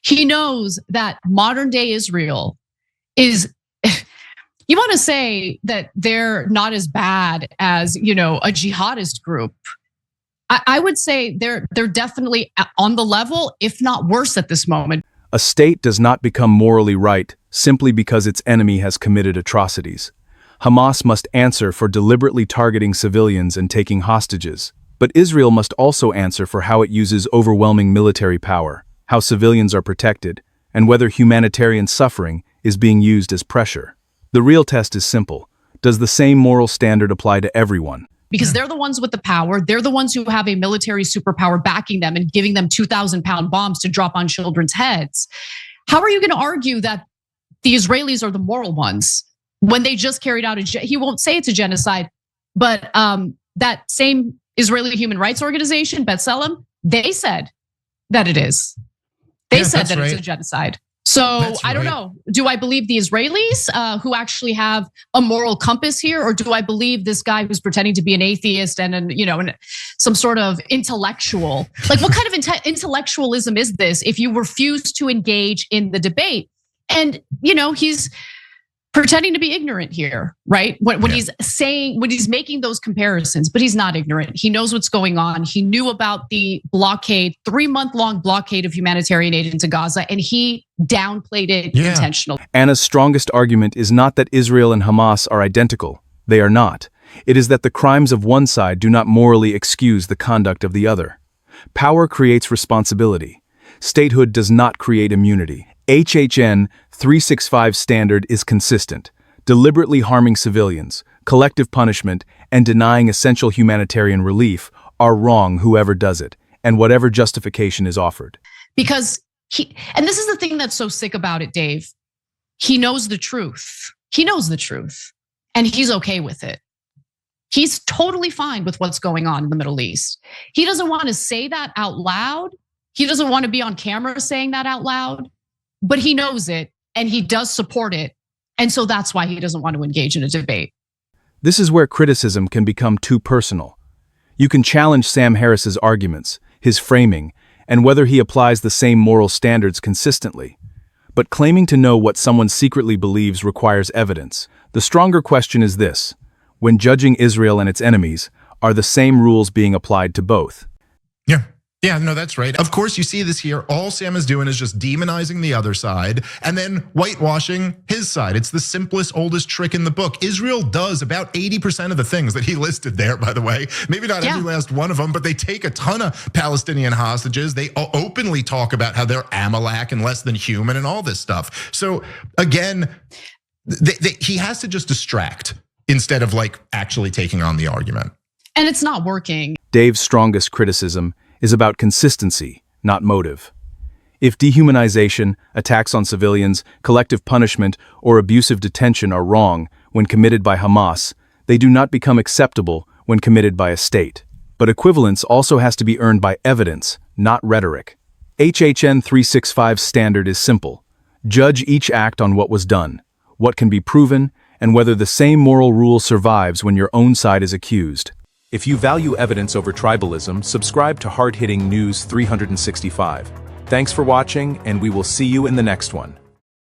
He knows that modern day Israel is, you want to say that they're not as bad as, a jihadist group. I would say they're definitely on the level, if not worse at this moment. A state does not become morally right simply because its enemy has committed atrocities. Hamas must answer for deliberately targeting civilians and taking hostages. But Israel must also answer for how it uses overwhelming military power, how civilians are protected, and whether humanitarian suffering is being used as pressure. The real test is simple. Does the same moral standard apply to everyone? Because they're the ones with the power. They're the ones who have a military superpower backing them and giving them 2,000-pound bombs to drop on children's heads. How are you going to argue that the Israelis are the moral ones when they just carried out he won't say it's a genocide, but that same Israeli human rights organization, B'Tselem, they said that it is. They said that it's a genocide. So I don't know. Do I believe the Israelis who actually have a moral compass here, or do I believe this guy who's pretending to be an atheist and some sort of intellectual? Like, what kind of intellectualism is this if you refuse to engage in the debate? And he's pretending to be ignorant here, right? When he's making those comparisons, but he's not ignorant. He knows what's going on. He knew about the blockade, 3-month-long blockade of humanitarian aid into Gaza, and he downplayed it intentionally. Anna's strongest argument is not that Israel and Hamas are identical. They are not. It is that the crimes of one side do not morally excuse the conduct of the other. Power creates responsibility. Statehood does not create immunity. HHN 365 standard is consistent. Deliberately harming civilians, collective punishment, and denying essential humanitarian relief are wrong whoever does it, and whatever justification is offered. Because and this is the thing that's so sick about it, Dave. He knows the truth. He knows the truth, and he's okay with it. He's totally fine with what's going on in the Middle East. He doesn't want to say that out loud. He doesn't want to be on camera saying that out loud. But he knows it, and he does support it. And so that's why he doesn't want to engage in a debate. This is where criticism can become too personal. You can challenge Sam Harris's arguments, his framing, and whether he applies the same moral standards consistently. But claiming to know what someone secretly believes requires evidence. The stronger question is this: when judging Israel and its enemies, are the same rules being applied to both? Yeah, no, that's right. Of course, you see this here. All Sam is doing is just demonizing the other side and then whitewashing his side. It's the simplest, oldest trick in the book. Israel does about 80% of the things that he listed there, by the way. Maybe not every last one of them, but they take a ton of Palestinian hostages. They openly talk about how they're Amalek and less than human and all this stuff. So again, he has to just distract instead of actually taking on the argument. And it's not working. Dave's strongest criticism is about consistency, not motive. If dehumanization, attacks on civilians, collective punishment, or abusive detention are wrong when committed by Hamas, they do not become acceptable when committed by a state. But equivalence also has to be earned by evidence, not rhetoric. HHN 365's standard is simple. Judge each act on what was done, what can be proven, and whether the same moral rule survives when your own side is accused. If you value evidence over tribalism, subscribe to Hard-Hitting News 365. Thanks for watching, and we will see you in the next one.